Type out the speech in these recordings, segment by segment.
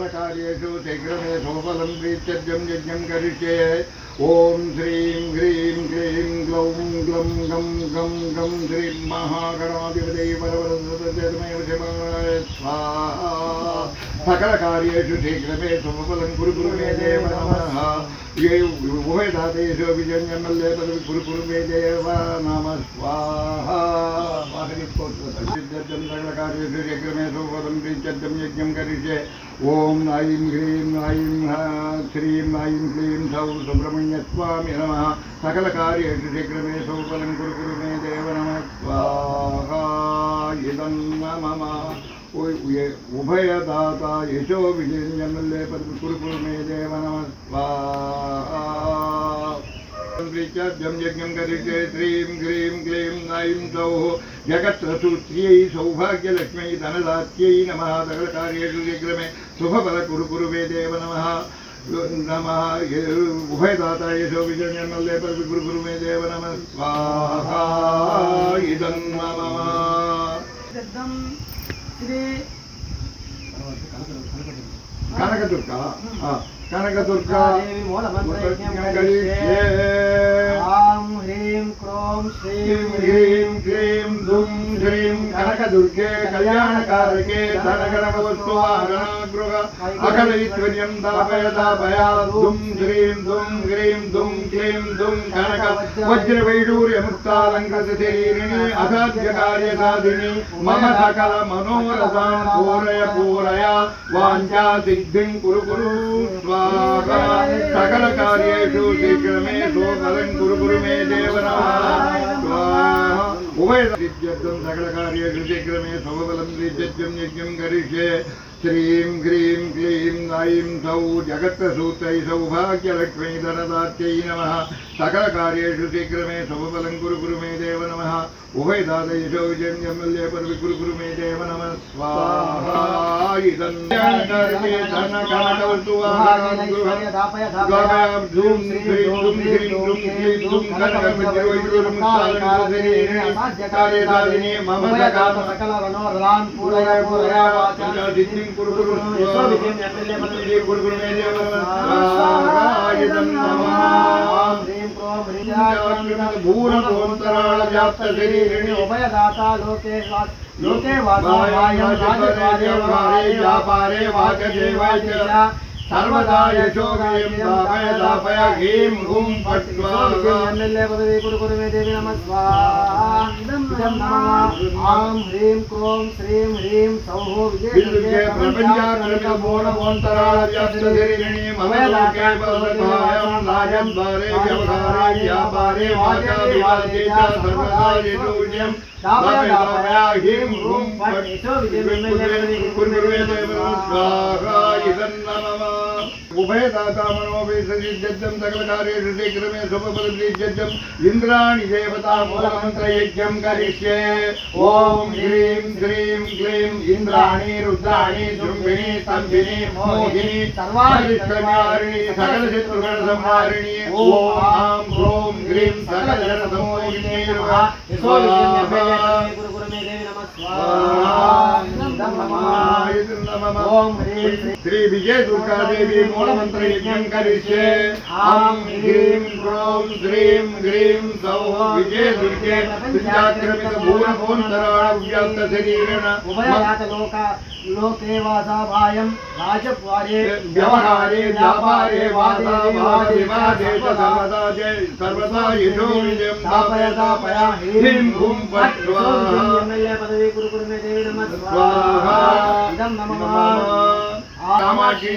कार्येषु शीघ्रमे सोफलं प्रीत्यर्जं यज्ञं करिष्ये। ओम श्रीं ह्रीं क्लीं ग्लौं ग्लं गं गं गं श्रीं महागणाधिपतये परवरदतमेव शिवाय स्वाहा। सकलकार्येषु शीघ्रमे सोफलं कुरु मे देव नमः। ये उभयधातेषु विजयमल्ले कुरु मे देव नमः स्वाहा। सकलकार्येषु शीघ्रमे सोफलं प्रीत्यर्जं यज्ञं करिष्ये। ओम ऐं ह्रीं ऐं श्रीं ऐं क्लीं सौ सुब्रह्मण्यस्वामी नमः। सकलकार्येषु शीघ्रमे सौफलं कुरु मे देव नमः स्वाहा। इदं मम उभयदाता यशो विजयन्यमल्ले कुरु मे देव नमः स्वाहा। प्रीत्यर्जं यज्ञं करिष्ये। श्रीं ह्रीं क्लीं ऐं सौः जगत्सूत्र्यै सौभाग्यलक्ष्म्यै धनदात्यै नमः। सकलकार्येषु शीघ्रमे शुभफल कुरु मे देव नमः नमः। उभयदाता यशो विजयन्यमल्ले कुरु मे देव नमः स्वाहा। इदं मम कनकदुर्गा कनकदुर्गा ह्रीं क्रों श्रीं ह्रीं क्लीं दुं श्रीं कनकदुर्गे कल्याणकारके धनगणवस्तुवाहनगृह अखलैश्वर्यं दापय दापया दुं श्रीं दुं ह्रीं दुं क्लीं दुं कनक वज्रवैडूर्यमुक्तालङ्कृतशरीरिणी असाध्यकार्यसाधिनी मम सकल मनोरथान् पूरय पूरय वाञ्छा सिद्धिं कुरु स्वाहा। सकलकार्येषु शीघ्रमे सोफलं कुरु मे देव नमः स्वाहा। उभयसिद्ध्यर्थं सकलकार्येषु शीघ्रमे सोफलं प्रीत्यर्जं यज्ञं करिष्ये। श्रीं ह्रीं क्लीं ऐं सौः जगत्सूत्रै सौभाग्यलक्ष्म्यै धनदात्यै नमः। सकलकार्येषु शीघ्रमे सोफलं कुरु मे देव नमः। उभयदातयशो विजयन्यमल्ले कुरु मे देव नमः स्वाहा। इदं मम सकल मनोरथान् पूरय पूरय सिद्धिं कुरु मे देव भूरभोन्तराळव्याप्तशरीरिणी उभयदाता लोके व्यापारे वाचदेवाय सर्वदा यशो दापय दापय ह्रीं हुं फट् स्वाहा। कुरु मे देवी नमः स्वाहा। इदं नमः आं ह्रीं क्रों श्रीं ह्रीं सौः विजयदुर्गे प्रपञ्चात्मकमूलमोन्तराळव्याप्तशरीरिणी मम लोके वसुधायां लाजं द्वारे व्यवहारे व्यापारे वाचादिवादे च सर्वदा यशो विजयं दापय दापय ह्रीं हुं फट् कुरु मे देवी नमः स्वाहा। इदं नमः उभयदाता मनोभिषिद्धं सकलकार्येषु शीघ्रमे शुभफलं प्रीत्यर्जं इन्द्राणि देवता मूलमन्त्रयज्ञं करिष्ये। ओम ह्रीं श्रीं क्लीं इन्द्राणि रुद्राणि शुम्भिनी स्तम्भिनी मोहिनी सर्वारिष्टनिवारिणी सकलशत्रुगणसंहारिणी ओम आं ह्रों ह्रीं सकलजनसंमोहिनी स्वाहा। ओम श्री विजय दुर्गा देवी मूलमंत्र यज्ञं करिष्ये। आं ह्रीं क्रों श्रीं ह्रीं सौः विजय दुर्गे विद्याक्रमित भूरभोन्तराळव्याप्तशरीरिण लोके वासाभायं राजद्वारे व्यवहारे व्यापारे वादावादिवादे सर्वदा यशो विजयं दापय दापय ह्रीं हुं फट् स्वाहा। कुरु मे देवी नमः स्वाहा। इदं नमः कामाक्षी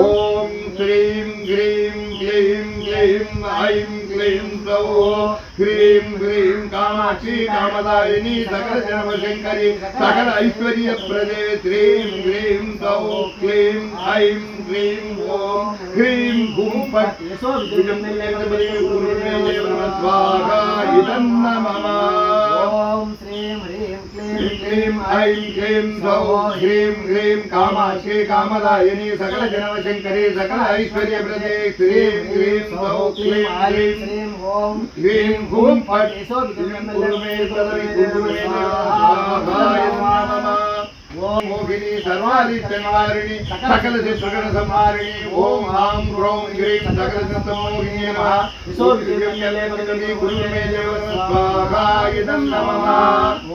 ओम श्रीं ह्रीं क्लीं क्लीं ऐं क्लीं सौः ह्रीं ह्रीं कामाक्षी कामदायिनी सकल जन्मशंकरी सकल ऐश्वर्यप्रदे श्रीं ह्रीं सौः क्लीं ऐं क्लीं ओम ह्रीं हुं फट् कुरु मे देव नमः स्वाहा। इदं नमः ओम श्रीं ह्रीं क्लीं ऐं क्लीं सौः ह्रीं ह्रीं कामाक्षी कामदायिनी सकल जन्मशंकरी सकल ऐश्वर्यप्रदे श्रीं ह्रीं सौः क्लीं ऐं ओम ह्रीं हुं फट् कुरु मे देव नमः। ओम मोहिनी सर्वादित्य निवारिणी सकल सुगण संहारिणी ओम आम ह्रौं ह्रीं सकल संतमोहिनी नमः विशो विद्यम्यले पदवी गुरु मे देव स्वाहा इदं नमः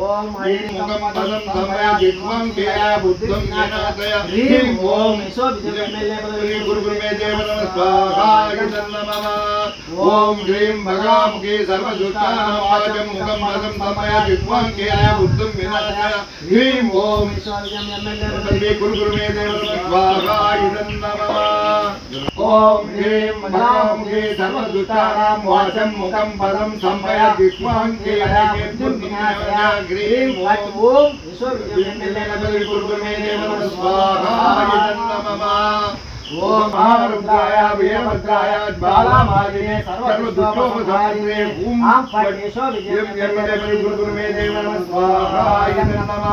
ओम ऐं मुखं पदं समया जिह्वं केया बुद्धं ज्ञानदय ह्रीं ओम विशो विद्यम्यले पदवी गुरु मे देव स्वाहा इदं नमः ओम ह्रीं भगामुखे सर्वदुष्टानां वाचं मुखं पदं समया जिह्वं केया बुद्धं ज्ञानदय ह्रीं ओम पदवी गुरु मे देव स्वाहा इदं नमः ओम ह्रीं भगामुखे सर्वदुष्टानां वाचं मुखं पदं समया जिह्वं केया बुद्धं ज्ञानदय ह्रीं ओम पदवी गुरु मे देव स्वाहा इदं नमः ओम महारुद्राय वीरभद्राय ज्वालामालिने सर्वदुष्टोपसारिणे ओम फटेशो विजयम्यले गुरु मे देव स्वाहा इदं नमः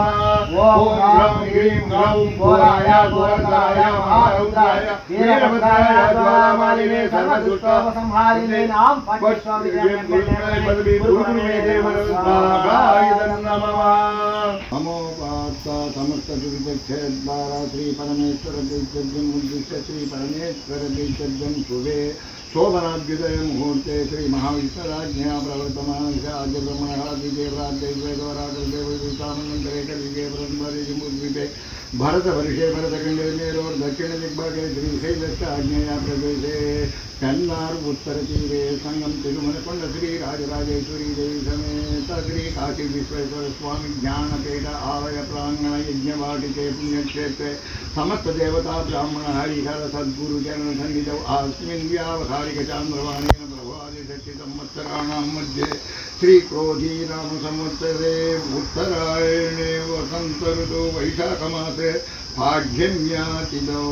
ओम ह्रौं ह्रीं ह्रौं घोराय घोरतराय महारुद्राय वीरभद्राय ज्वालामालिने सर्वदुष्टोपसंहारिणे नाम फटेशो विजयम्यले गुरु मे देव स्वाहा इदं नमः नमो पार्था समस्त दुर्भिक्षेद्वारा श्री परमेश्वर दैत्यज्ञं उद्दिश्य श्री परमेश्वर दैत्यज्ञं शुभे शोभनाभ्युदय मुहूर्ते श्री महाविष्णुराज्ञया प्रवर्तमानस्य ब्रह्मणादिदेवराजदेवराजदेवतामन्तरे कलिगे ब्रह्मरिजिमुद्विपे भरतवर्षे भरतखण्डे मेरोर् दक्षिण दिग्भागे श्रीशैलस्य आज्ञया प्रदेशे कन्नार उत्तरतीरे संगम तिरुमलकोंड श्री राजराजेश्वरी देवी समेत श्री काशी विश्वेश्वर स्वामी ज्ञानपीठ आलय प्रांगण यज्ञवाटिके पुण्यक्षेत्रे समस्त देवता ब्राह्मण हरिहर सद्गुरु चरण सन्निधौ अस्मिन् व्यावहारिक चान्द्रवाणेन प्रभादिशक्ति संवत्सराणां मध्ये श्री क्रोधी नाम संवत्सरे उत्तरायणे वसंत ऋतु वैशाखमासे भाग्यम्यातिदौ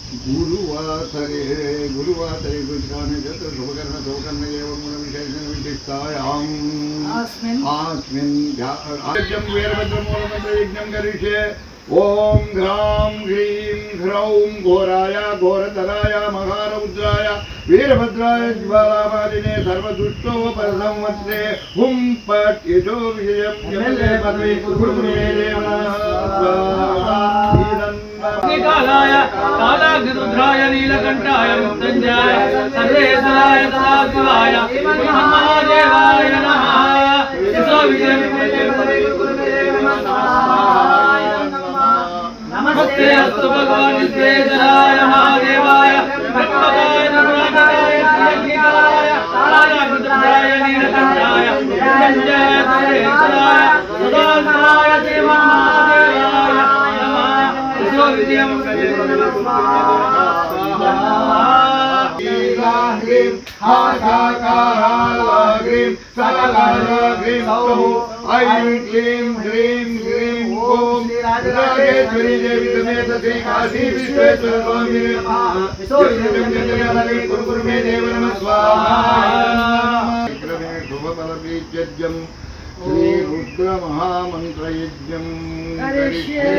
गुरुवासरे गुरुवासरे शुभकर्ण एवं गुणविशेषण विशिष्टायाम् अस्मिन् वीरभद्रमूलमन्त्रयज्ञं करिष्ये ओम घ्रां ह्रीं ह्रौं घोराय घोरतराय महारुद्राय वीरभद्राय ज्वालामालिने सर्वदुष्टोपसंवत्सरे हुं पट् यशो विजयम्यले पदवी गुरु मे देव कालाय कालाग्निरुद्राय नीलकण्ठाय मृत्युञ्जयाय सर्वेश्वराय सदाशिवाय महादेवाय नमः यशो विजयम्यले पदवी गुरु मे देव नमस्ते अस्तु भगवान् विश्वेश्वराय महादेवाय भक्तवाय नरनाथाय यज्ञकाय कालाग्निरुद्राय नीलकण्ठाय मृत्युञ्जयाय सर्वेश्वराय सदाशिवाय महादेवाय नमः यशो विजयम्यले ह्रीं हाकाराग्रीं सकलाग्रीं ऐं क्लीं ह्रीं ह्रीं ओम राजेश्वरी देवी समेत श्री काशी विश्वेश्वर स्वामी गुरु मे देव नमः स्वाहा शुभफलबीजयज्ञं श्री रुद्र महामंत्रयज्ञं करिष्ये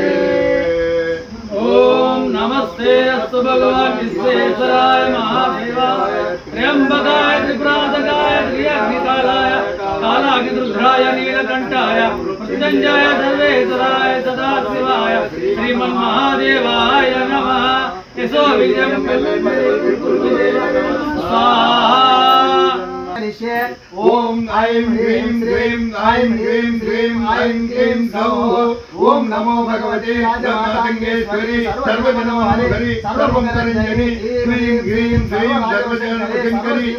ओम नमस्ते अस्तु भगवान् विश्वेश्वराय महादेवाय त्र्यंबकाय त्रिपुरान्तकाय त्र्यग्निकालाय कालाग्निरुद्राय नीलकण्ठाय मृत्युञ्जयाय सर्वेश्वराय सदाशिवाय श्रीमन्महादेवाय नमः यशो विजयम्यले स्वाहा ओम ऐं ह्रीं ह्रीं ऐं ह्रीं ह्रीं ऐं क्लीं सौः ओम नमो भगवते सर्वगंगेश्वरी सर्वजनमोहरि सर्वमंगलजननी ह्रीं ह्रीं श्रीं सर्वजनमशंकरी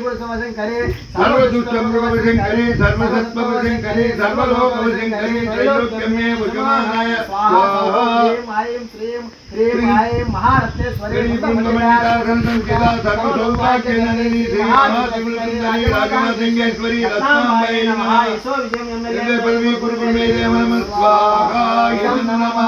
सर्वदुष्टमृगवशंकरी सर्वसत्त्ववशंकरी सर्वलोकवशंकरी त्रैलोक्यमे वशमानाय स्वाहा ऐं श्रीं ह्रीं ऐं महारत्नेश्वरी ब्रह्ममणिकासंस्कृता सर्वसौभाग्यनलिनी श्री महात्रिपुरसुन्दरी राजमासिंहेश्वरी रत्नाम्बरे नमः यशो विजयम्यले पदवी गुरु मे देव नमः स्वाहा इदं नमः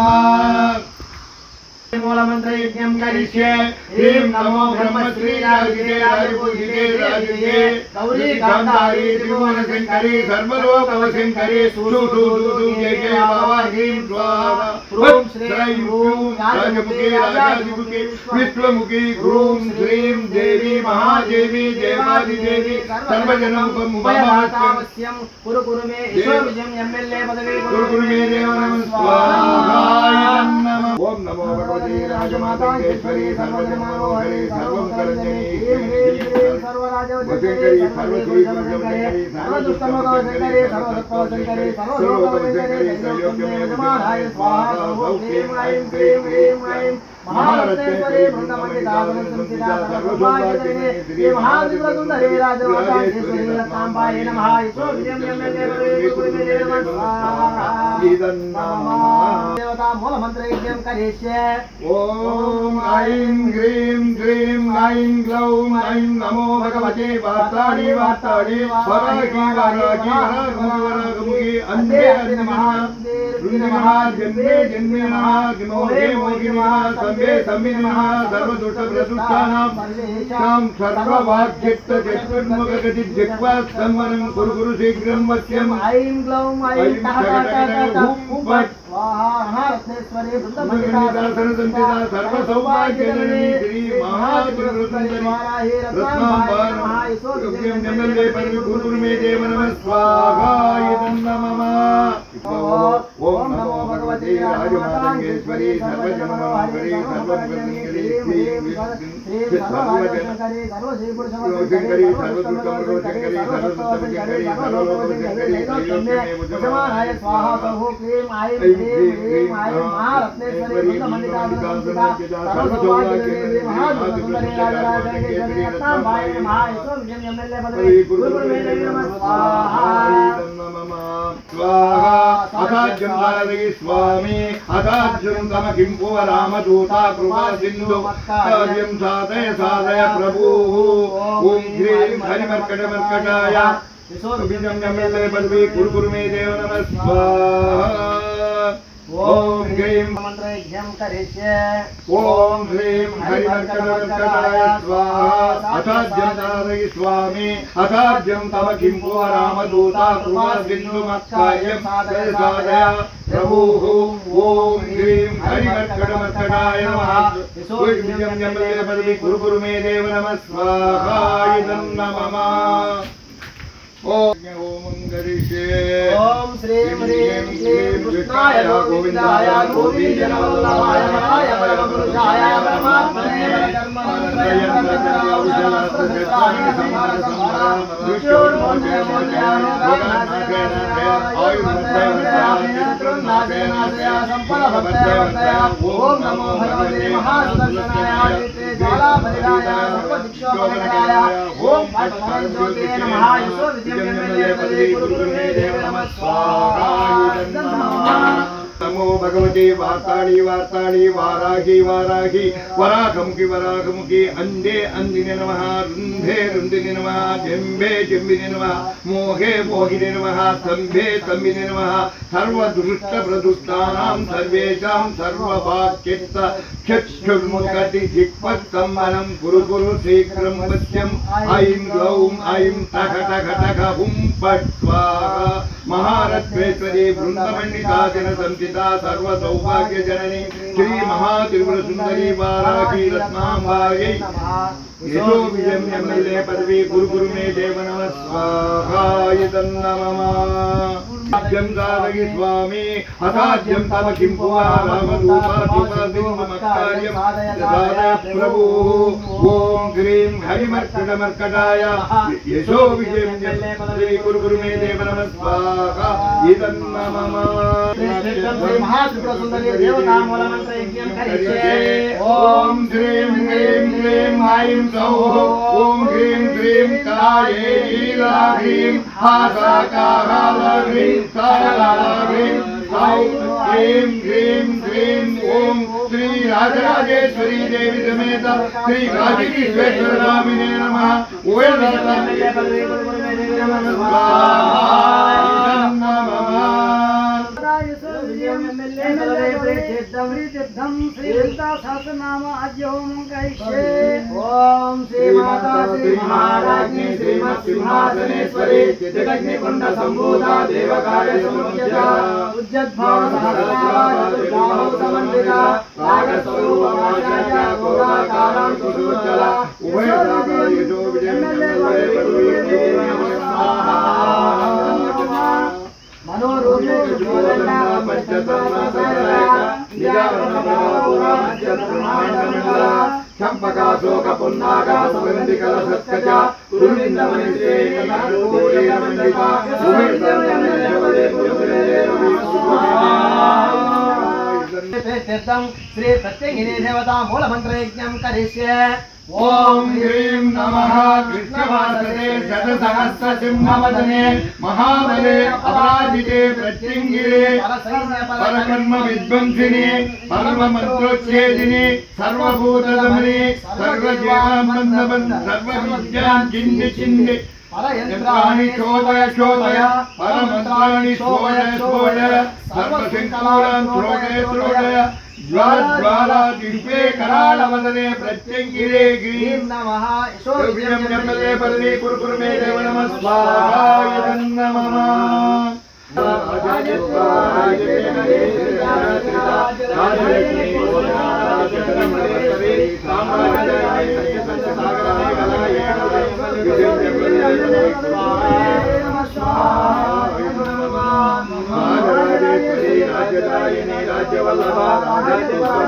मूलमन्त्रयज्ञं करिष्ये ह्रीं नमो ब्रह्मश्री राजिते राजपूजिते राजिते गौरी कान्तारी त्रिभुवनशङ्करी सर्वलोकवशङ्करी सुदुदुदु जय जय बाबा ह्रीं स्वाहा ॐ श्रीं ह्रूं राजमुखे राजाधिमुखे विश्वमुखी ह्रूं श्रीं देवी महादेवी देवादिदेवी सर्वजनमुखमुपयातामस्यं कुरु कुरु मे ईश्वरविजयं एमएलए पदवी कुरु मे देव नमः स्वाहा ओम नमो भगवती राजमातांगेश्वरी सर्वजनमनोहरी सर्वमंगलजननी सर्वराजवशंकरी सर्वश्रीगुरुशंकरी सर्वदुष्टमोदशंकरी सर्वसत्त्वशंकरी सर्वलोकवशंकरी सर्वयोग्यमे विद्यमानाय स्वाहा ॐ ह्रीं ऐं क्लीं ह्रीं ऐं महारत्नेश्वरी वृन्दमण्डितासनं संस्थिता सर्वसौभाग्यजननी श्री महात्रिपुरसुन्दरी राजमातांगेश्वरी रत्नाम्बायै नमः ईश्वरविजयं एमएलए पदवी कुरु मे देव नमः स्वाहा देवता मूलमन्त्रयज्ञं करिष्ये ओम ऐं ह्रीं क्लीं ऐं ग्लौं ऐं नमो भगवते वार्ताणि वार्ताणि वरागी वरागी वरागमुखी अन्धे अन्धे नमः नमः जन्मे जन्मे नमः मोहे मोहि नमः संभे संभे नमः सर्वदुष्ट प्रदुष्टानां तां सर्ववाग्यक्त जगन्मुखगति जिह्वा संवरं कुरु कुरु शीघ्रं वश्यम् ऐं ग्लौं ऐं हुं स्वाहा महारत्नेश्वरी वृन्दमण्डितासनं संस्थिता सर्वसौभाग्यजननी श्री महात्रिपुरसुन्दरी रत्नाम्बायै नमः ईश्वरविजयं एमएलए पदवी कुरु मे देव नमः स्वाहा नमः ओम नमो भगवते राजमातांगेश्वरी सर्वजनमनोहरी सर्वमंगलजननी श्री सर्वजनशंकरी सर्वश्रीपुरुषवशंकरी सर्वदुष्टमनोहरी सर्वसत्त्वशंकरी सर्वलोकवशंकरी सर्वयोग्यमे विद्यमानाय स्वाहा ॐ क्लीं ऐं क्लीं ऐं महारत्नेश्वरी वृन्दमण्डितासनं संस्थिता सर्वसौभाग्यजननी महात्रिपुरसुन्दरी राजराजेश्वरी रत्नाम्बायै नमः ईश्वरविजयं एमएलए पदवी कुरु मे देव नमः स्वाहा स्वाहा अथाज्यं दारयि स्वामी अथाज्यं तम किं रामदूता कृपा सिन्धु कार्यं साधय साधय प्रभुः ॐ ह्रीं हरिमर्कटमर्कटाय विजयं एमएलए पदवी कुरु मे देव नमः स्वाहा ओम ह्रीं मन्त्रयज्ञं करिष्ये ओम ह्रीं हरिमर्कटमर्कटाय स्वाहा अथाज्यं दारयि स्वामी अथाज्यं तव किं रामदूता कृपा सिन्धु मत्कार्यं साधय प्रभुः ॐ ह्रीं हरिमर्कटमर्कटाय नमः विजयं एमएलए पदवी कुरु मे देव नमः स्वाहा नमः ओम श्रीं ह्रीं क्लीं कृष्णाय गोविन्दाय गोपीजनवल्लभाय नमाय परमपुरुषाय परमात्मने ओम नमो भगवते महासुदर्शनाय ज्वालाभरिताय सर्वदिक्षोपकराय ओम ज्योते नमः ईश्वरविजयं एमएलए पदवी कुरु मे देव नमः स्वाहा नमो भगवते वार्ताणि वार्ताणि वाराही वाराही वरागमुखी वरागमुखी अंधे अंधिने नमः रुन्धे रुन्धिने नमः जम्बे जम्बिने नमः मोहे मोहिने नमः स्तम्भे स्तम्भिने नमः सर्वदुष्ट प्रदुष्टानां सर्वेषां सर्ववाक्यस्त चक्षुर्मुखति जिह्वत्सम्मनं कुरु कुरु शीघ्रं वश्यम् ऐं ग्लौं ऐं टख टख टख हुं फट् स्वाहा महारत्नेश्वरी वृन्दमण्डितासनं संस्थिता सर्वसौभाग्यजननी श्री महात्रिपुरसुन्दरी वाराही रत्नाम्बायै यशोविजयं एमएलए पदवी कुरु मे देव नमः स्वाहा अथाज्यं दारयि स्वामी अथाज्यं तव किं रामदूतादिमत्कार्यं साधय प्रभुः ॐ ह्रीं हरिमर्कटमर्कटाय यशोविजयं एमएलए पदवी कुरु मे देव नमः स्वाहा महात्रिपुरसुन्दरी देवता मूलमन्त्रयज्ञं करिष्ये ओम श्रीं ह्रीं क्लीं ऐं सौः ओम ह्रीं क्लीं काये लीला ह्रीं हासाकारालह्रीं सारालह्रीं ऐं क्लीं ह्रीं क्लीं ओम श्री राजराजेश्वरी देवी समेत श्री काशीश्वेश्वर स्वामिने नमः ओम नमः तीर्थम श्री ललिता सहस्रनाम आद्योम करिष्ये। ओम श्री माता श्री महाराज्ञी श्रीमत् सिंहासनेश्वरी चिदग्निकुंड संभूता देवकार्य समुज्जता उज्जद्भाव सहस्राभाव समन्विता रागस्वरूप आचार्य गोदाकारां सुदुर्जला मनोरूपे चंपका शोक पुन्नागा सुगंधि कलशत्कचा कुरुविंदमणिसे कलाकोटिमंडिता तीर्थम श्री प्रत्यंगिनी देवता मूल मंत्र यज्ञं करिष्ये। ओम ह्रीं नमः कृष्णवासरे शतसहस्र सिंहवदने महाबले अपराजिते प्रत्यंगिरे परकर्म विध्वंसिने सर्वमन्त्रोच्छेदिने सर्वभूतदमने सर्वजीवानन्दबन्ध सर्वविद्यां छिन्नि छिन्नि यन्त्राणि शोधय शोधय परमन्त्राणि शोधय शोधय सर्वशङ्कुलान् त्रोडय त्रोडय ज्वाला दिव्ये करालवदने प्रत्यंगिरे गिरिं नमः यशोविजयं जपले पल्ली कुरुकुरुमे देव नमः स्वाहा यदं नमः राज्यदायिनी राज्यवल्लभा राज्यलक्ष्मी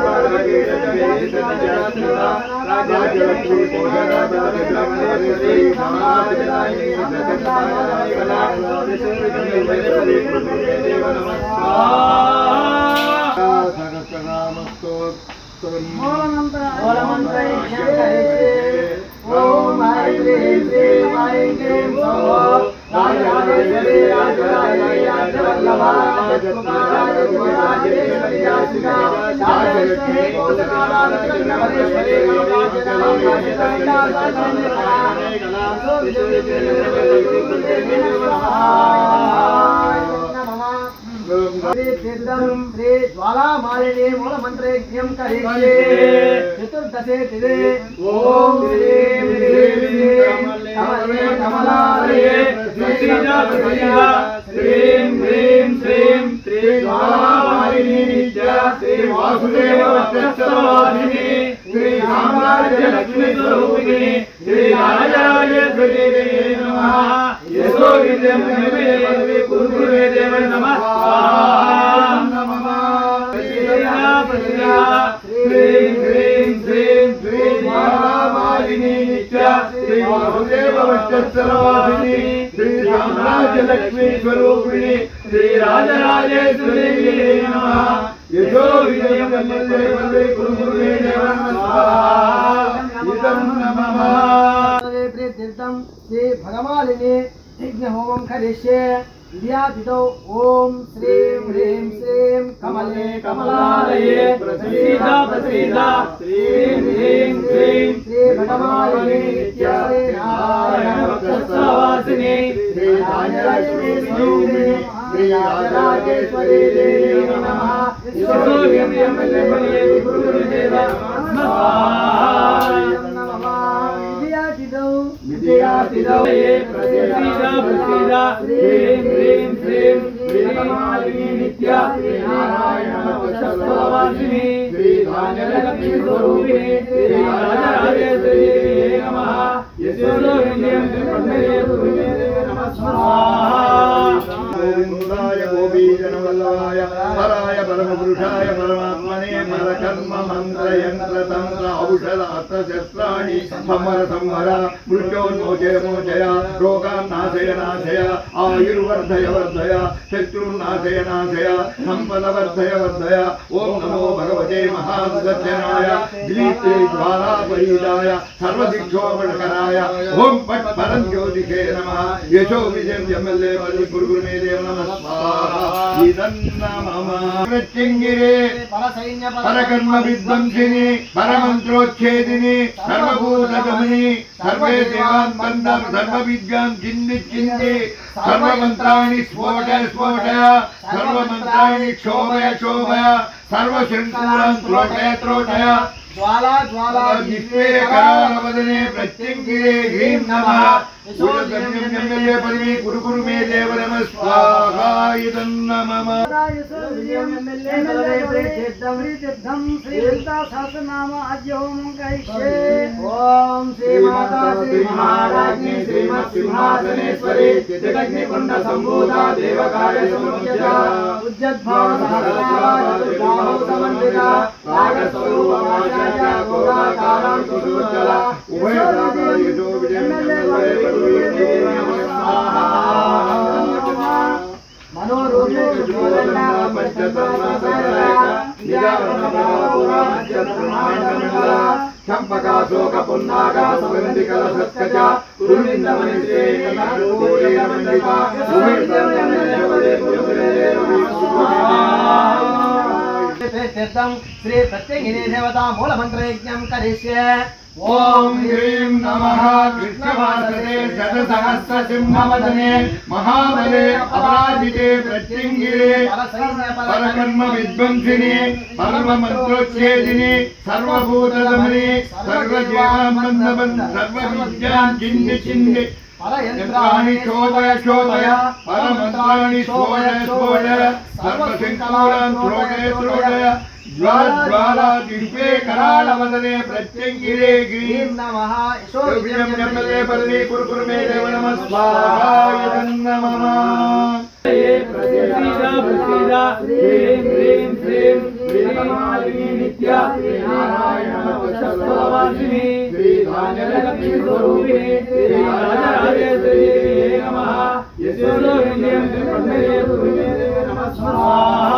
ओम ऐं ह्रीं श्रीं ऐं क्लीं सौः राजराजेश्वरी राजराजेश्वरी राजवल्लभा राजराजेश्वरी राजसिका राजलक्ष्मी कोसकाराजगन्नवरेश्वरी श्री ज्वाला मालिनी मूल मंत्र यज्ञं करिष्ये। चतुर्दशे दिवे ओम श्रीं ह्रीं श्रीं कमले कमलालये प्रसीदा प्रसीदा श्रीं ह्रीं श्रीं श्री ज्वाला मालिनी नित्या श्री वासुदेव वक्षस्थलवासिनी श्री साम्राज्य लक्ष्मी स्वरूपिणी श्री राजराजेश्वरी देवी नमः। यशो विजयं देवी कुरुकुरे देव नमः नमः। श्रीं ह्रीं श्रीं श्री ज्वालामालिनी नित्या श्री वासुदेव वक्षस्थलवासिनी श्री साम्राज्य लक्ष्मी स्वरूपिणी श्री राजराजेश्वरी देवी नमः। यशो विजयं देवी कुरुकुरे देव नमः इदं नमः। तीर्थम श्री भगमालिनी यज्ञ होमं करिष्ये। विद्यादितो ओम श्रीं ह्रीं श्रीं कमले कमलालये प्रसीदा प्रसीदा श्रीं ह्रीं श्रीं श्री भगमालिनी नित्या श्री नारायण वक्षस्थलवासिनी श्री राजराजेश्वरी स्वरूपिणी श्री राजराजेश्वरी देवी नमः। यशो विजयं देवी कुरुकुरे देव नमः। विद्यादितो प्रसीदा प्रसीदा श्रीं ह्रीं श्रीं श्री भगमालिनी नित्या श्री नारायण वक्षस्थलवासिनी श्री राजलक्ष्मी स्वरूपिणी श्री राजराजेश्वरी देवी नमः। यशो विजयं देवी नमः गोविंदाय गोपीजनवल्लभाय पराय परमपुरुषाय परमात्मने परकर्म मंत्र यंत्र तंत्र औषध अस्त्रशस्त्राणि संवर संवर मृत्योन्मोचय मोचय रोगान् नाशय नाशय आयुर्वर्धय वर्धय शत्रुर्नाशय नाशय संपद वर्धय वर्धय। ओम नमो भगवते महासत्यनाय दिलीप्ते ज्वालापरीदाय सर्वदिक्षोपणकराय ओम पट् परञ्ज्योतिषे नमः। यशो विजयं यमल्ले वल्ली कुरुकुरुमे देव नमः स्वाहा इदं नमः। प्रत्यंगिरे परसैन्य परकर्म विध्वंसिनी परमंत्रोच्छेदिनी सर्वभूतगमनी सर्वे देवान् बन्धं सर्वविद्यां चिन्ति चिन्ति सर्वमन्त्राणि स्फोटय स्फोटय सर्वमन्त्राणि क्षोभय क्षोभय सर्वशृङ्खलान् त्रोटय त्रोटय ज्वाला ज्वाला जिह्वे करालवदने प्रत्यङ्गिरे ह्रीं नमः यशोदम्यम्यम्यल्ये पदवी कुरु कुरु मे देव नमः स्वाहा इदं नमः ओम श्री माता श्री महाराज्ञी श्रीमत् सिंहासनेश्वरी चिदग्निकुंड संभूता देवकार्य समुज्जता उज्जद्भाव सहस्राबाहु समन्विता नागस्वरूपमाचार्य गोदाकारां सुदुज्जला उभयदाता यशो विजयं मनोरूपे सुजोलना पंचतन्मासरा चंपका शोक पुन्नागा सुगंधि कलशत्कचा उर्विंदमनिसे कनारूपोरेमंडिता श्री प्रत्यंगिनी देवता मूल मंत्र यज्ञं करिष्ये ओम ह्रीं नमः कृष्णवासरे शतसहस्र सिंहवदने महाबले अपराजिते प्रत्यंगिरे परकर्म विध्वंसिने सर्वमन्त्रोच्छेदिने सर्वभूतदमने सर्वजीवान् सर्वविद्यां चिन्ति चिन्ति यन्त्राणि शोभय शोभय परमन्त्राणि शोभय शोभय सर्वशङ्करान् त्रोटय त्रोटय ज्वाला जिह्वे करालवदने प्रत्यङ्गिरे ह्रीं नमः यशोविजयम्यम्यल्ये पदवी कुरु कुरु मे देव नमः स्वाहा इदं नमः ह्रीं ह्रीं श्रीं श्रीमालिनी नित्या नारायणवासिनी श्रीधान्यलक्ष्मी स्वरूपिणी श्रीराजराजेश्वरी नमः यशोविजयं नमः स्वाहा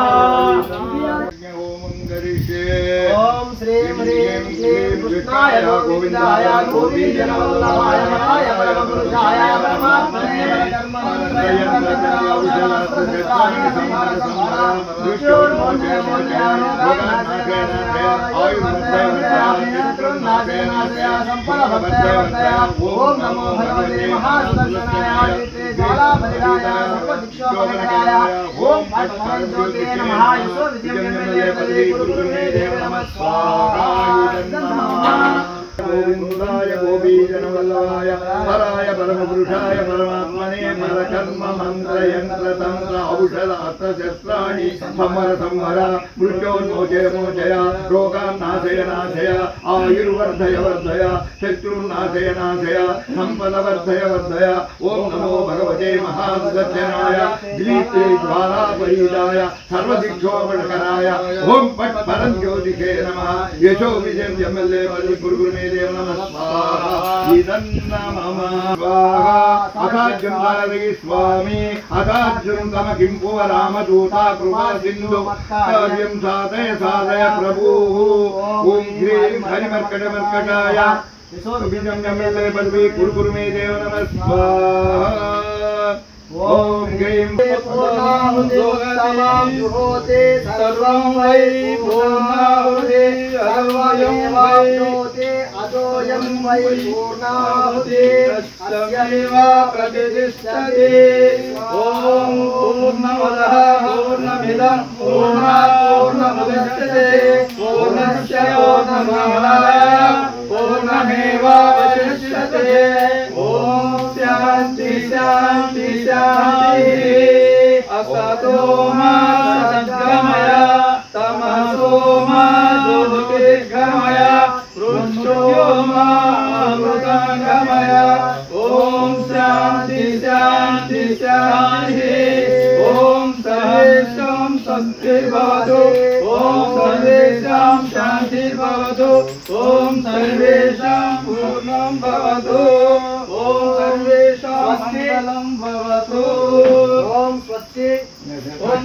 ओम श्री ह्रीं क्लीं कृष्णाय गोविंदाय गोपीजनवल्लभाय नमाय परमपुरुषाय परमात्मने ओम नमो भगवते महासुदर्शनाय ज्वालापरिदाय सर्वदिक्षोपकराय ओम ज्योते नमः यशोविजयम्यम्यल्ये पदवी कुरु कुरु मे देव नमः स्वाहा गोविंदाय गोपीजनवल्लभाय पराय परमपुरुषाय परमात्मने परकर्म मंत्र यंत्र तंत्र औषध अस्त्रशस्त्राणि संवर संवर मृत्योन्मोचय मोचय रोगान् नाशय नाशय आयुर्वर्धय वर्धय शत्रुन्नाशय नाशय संपद वर्धय वर्धय ओम नमो भगवते महासुदर्शनाय दीप्ते ज्वालापरीदाय सर्वदिक्षोपणकराय ओम पट् परञ्ज्योतिषे नमः यशो विजयम्यल्ये पदवी कुरु कुरु मे देव नमः स्वाहा इदं नमः स्वाहा अथाज्यं दारयि स्वामी अथाज्यं तम किं रामदूता कृपा सिन्धु कार्यं साधय साधय प्रभुः ओम ह्रीं हरिमर्कटमर्कटाय यशोविजयम्यल्ये पदवी कुरु कुरु मे देव नमः स्वाहा ओम ह्रीं पूर्णाहुति सर्वं वै पूर्णाहुति सर्वं वाप्नोति अतोऽयं वै पूर्णाहुति अस्यैव प्रतिष्ठते ओम पूर्णमदः पूर्णमिदं पूर्णात् पूर्णमुदच्यते पूर्णस्य पूर्णमादाय पूर्णमेवावशिष्यते ओम शान्ति शान्ति असतो मा सद्गमय तमसो मा ज्योतिर्गमय मृत्यो मा अमृतंगमय ओम शान्ति शान्ति शान्ति ओम सर्वेषां शान्तिर्भवतु ओम सर्वेषां शान्तिर्भवतु ओम सर्वेषां पूर्णं भवतु ओम सर्वेषां मंगलं भवतु ओम स्वस्ति ओम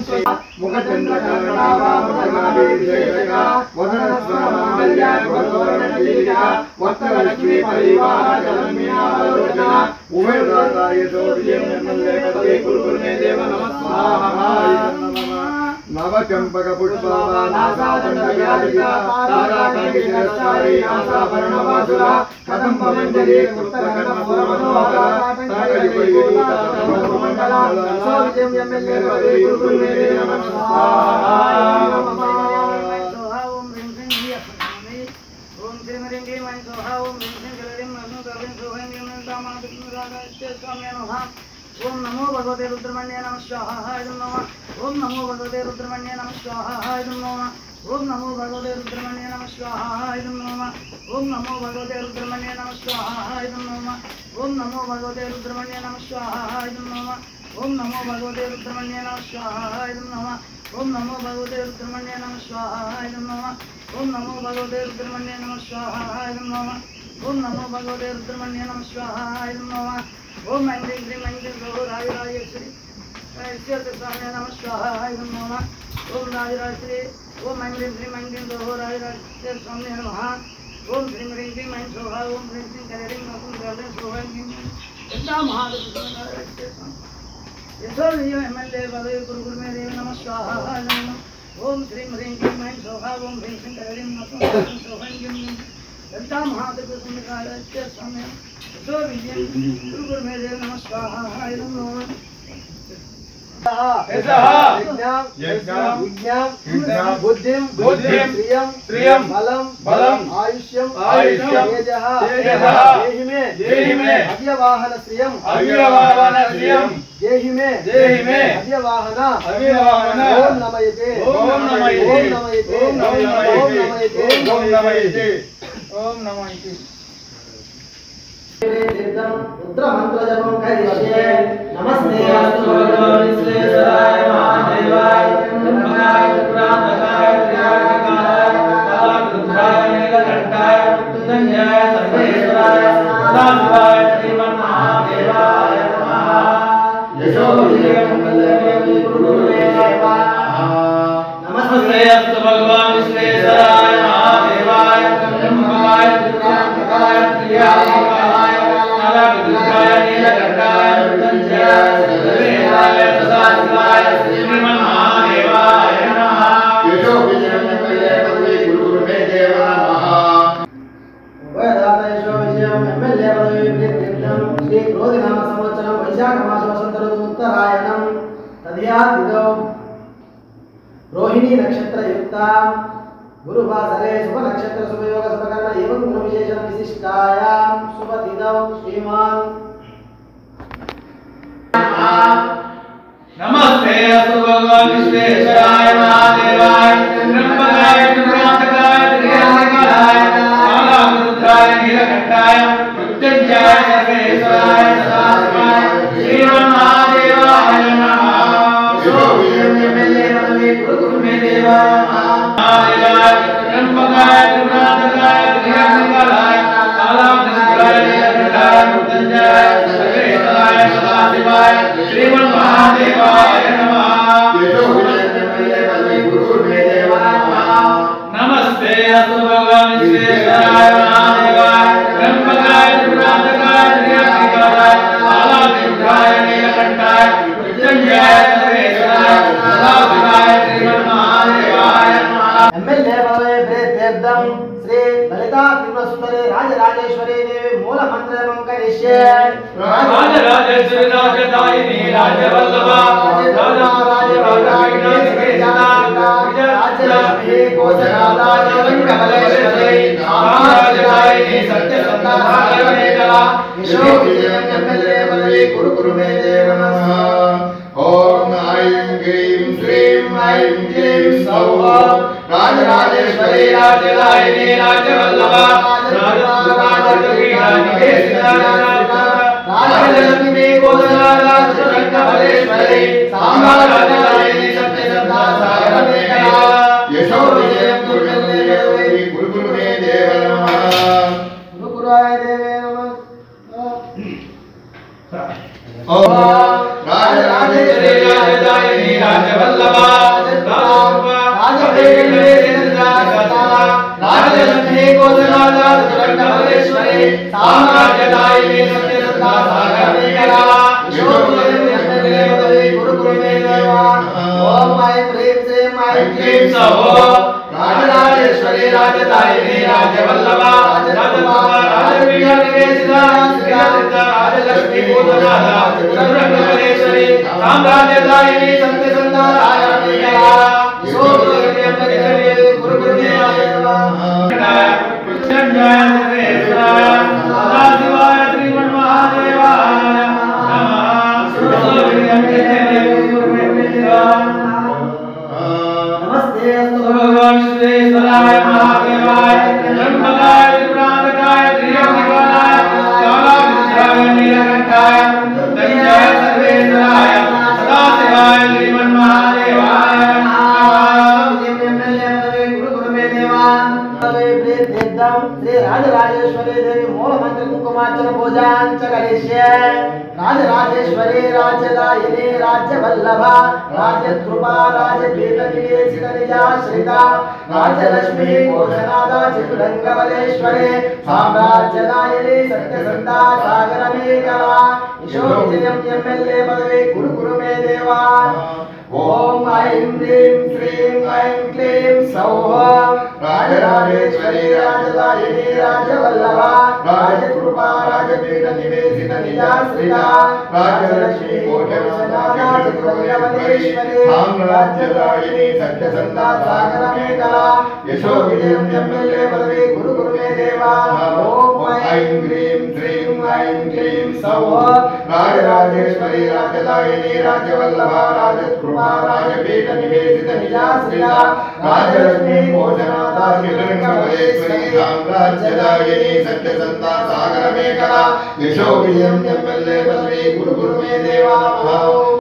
मुखचन्द्रकर्णाभामकर्णाभिषेकः वदनस्वरमामल्या वरवर्णलीला वत्तलक्ष्मी परिवारकलम्बिनालोचना उभयदाता यशोविजयम्यल्ये पदवी कुरु कुरु मे देव नमः स्वाहा नवचंपक पुष्पा नासादंडव्याधिता तारातंगिरस्तारी नासाभरणवासुरा कदम्ब मंजरी कृतकर्णपूर्वनोहरा तारयुगयुगो तत्त्वमण्डला सोविजं यम्मेल्ले वदे गुरुमेरे नमः स्वाहा ओम ह्रीं क्लीं ह्रीं ओम श्रीं ह्रीं क्लीं ऐं स्वाहा ओम ह्रीं क्लीं क्लीं नमो कविं सोहं यं दामादिराजस्य स्वामिने नमः ओम नमो भगवते रुद्रमण्ये नमः स्वाहा नमः ओम नमो भगवते रुद्रमण्ये नमः स्वाहा नमः ओम नमो भगवते रुद्रमण्ये नमः स्वाहा नमः ओम नमो भगवते रुद्रमण्ये नमः स्वाहा नमः ओम नमो भगवते रुद्रमण्ये नमः स्वाहा नमः ओम नमो भगवते रुद्रमण्ये नमः स्वाहा नमः ओम नमो भगवते रुद्रमण्ये नमः स्वाहा नमः ओम नमो भगवते रुद्रमण्ये नमः स्वाहा नमः ओम नमो भगवते रुद्रमण्ये नमः स्वाहा नमः ओम ऐं ह्रीं क्लीं ऐं क्लीं गो राजराजेश्वरी स्वामिने नमः स्वाहा नमः ओम राजराजेश्वरी ओम ऐं ह्रीं क्लीं ऐं क्लीं गो राजराजेश्वरी स्वामिने नमः ओम श्रीं ह्रीं क्लीं ऐं स्वाहा ओम ह्रीं क्लीं कलेरीं नमः स्वाहा यदा महादेव यशो विजय एमएलए पदवी गुरुमेरे नमः स्वाहा नमः ओम श्रीं ह्रीं क्लीं ऐं स्वाहा ओम ह्रीं क्लीं कलेरीं नमः स्वाहा यदा महादेव स्वामी यशो विजय गुरुमेरे नमः स्वाहा नमः बुद्धिं श्रियं बलं आयुष्यं देहि मे अव्यवाहन श्रियं देहि मे अव्यवाहन ओम नमयते रुद्र मंत्र जपं करिष्ये नमस्ते अस्तु भगवान् विश्वेश्वराय महादेवाय ब्रह्मणाय पुराणकाय त्र्यंबकाय कालरुद्राय नीलकंठाय मृत्युंजयाय सर्वेश्वराय सदाशिवाय श्रीमन्महादेवाय नमः यशो विजयं वल्लभे गुरुवे नमः नमस्ते अस्तु भगवान् विश्वेश्वराय महादेवाय ब्रह्मणाय पुराणकाय त्र्यंबकाय कालरुद्राय नीलकंठाय मृत्युंजयाय सर्वेश्वराय सदाशिवाय श्रीमन्महादेवाय नमः यशो विजयं वल्लभे गुरुवे नमः वेदान्तयशो विजयं एमएलए पदवी प्रीत्यर्थं श्री क्रोधिनाम संवत्सरं वैशाख मास वसंत ऋतु उत्तरायणं तदयादिदौ रोहिणी नक्षत्र युक्ता गुरुवासरे शुभ नक्षत्र शुभ योग शुभ कर्म एवं गुण विशेषण विशिष्टायां शुभ तिथौ श्रीमान नमस्ते अस्तु भगवान् विश्वेश्वराय महादेवाय त्र्यंबकाय त्रिपुरान्तकाय त्र्यंबकाय कालरुद्राय नीलकंठाय मृत्युंजयाय सर्वेश्वराय सदाशिवाय श्रीमन्महादेवाय नमः यशो विजयं एमएलए पदवी गुरुमे देवाय महादेवाय त्र्यंबकाय त्रिपुरान्तकाय त्र्यंबकाय कालरुद्राय नीलकंठाय मृत्युंजयाय सर्वेश्वराय सदाशिवाय श्रीमन्महादेवाय नमः यशो विजयं एमएलए पदवी गुरुमे देवाय नमस्ते अस्तु भगवान् विश्वेश्वराय महादेवाय त्र्यंबकाय त्रिपुरान्तकाय त्र्यंबकाय कालरुद्राय नीलकंठाय मृत्युंजयाय सर्वेश्वराय सदाशिवाय श्रीमन्महादेवाय नमः एमएलए पदवी प्रीत्यर्थं श्री ललिता त्रिपुरसुंदरी राजराजेश्वरी देवी मूल मंत्र जपं करिष्ये राजराजेश्वरी राजदायिनी राजवल्लभा राजलक्ष्मी कोशनादाय रंगमलेश्वरी राजदायिनी सत्यसंधा सागरमेखला यशो विजयं एमएलए पदवी गुरुमे देव नमः ओम ऐं ह्रीं श्रीं ऐं क्लीं सौः राजराजेश्वरी राजदायिनी राजवल्लभा राजलक्ष्मी कोशनादाय रंगमलेश्वरी राजदायिनी सत्यसंधा सागरमेखला यशो विजयं गुरुमे देव नमः गुरुराय देवे नमः ओम राजराजेश्वरी राजदायिनी राजवल्लभा राजलक्ष्मी कोशनादाय रंगमलेश्वरी राजदायिनी सत्यसंधा सागरमेखला यशो विजयं एमएलए पदवी गुरुमे देव ओम ऐं ह्रीं श्रीं क्लीं सौः राजराजेश्वरी राजदायिनी राजवल्लभा राजकृपा राजपीठनिवेशिता श्रीललिता राजलक्ष्मी पूजनादा चतुरङ्गमलेश्वरी साम्राज्यदायिनी सत्यसन्धा राजपीठा श्री राजराजेश्वरी देवी मूल मंत्र कुंकुमार्चन पूजां च करिष्ये राजराजेश्वरी राज्यदायिनी राज्यवल्लभा राज्यकृपा राजपीठनिवेशित निजाश्रिता राज्यलक्ष्मी भूषणादा चतुरङ्गबलेश्वरी साम्राज्यदायिनी सत्यसन्धा सागरमेकला यशोविजयं एमएलए पदवी कुरु मे देवा ओम ऐं ह्रीं श्रीं ऐं क्लीं सौः राजराजेश्वरी राजदायिनी राजवल्लभा राजकृपा राजपीठनिवेशित निजाश्रिता राज्यलक्ष्मी भूषणादा चतुरङ्गबलेश्वरी साम्राज्यदायिनी सत्यसन्धा सागरमेकला यशोविजयं एमएलए पदवी कुरु मे देवा ओम ऐं ह्रीं श्रीं ऐं क्लीं सौः राजराजेश्वरी राजदायिनी राजवल्लभा राजकृपा राजपीठनिवेशित निजाश्रिता राज्यलक्ष्मी भूषणादा चतुरङ्गबलेश्वरी साम्राज्यदायिनी सत्यसन्धा सागरमेकला यशोविजयं एमएलए पदवी कुरु मे देवा।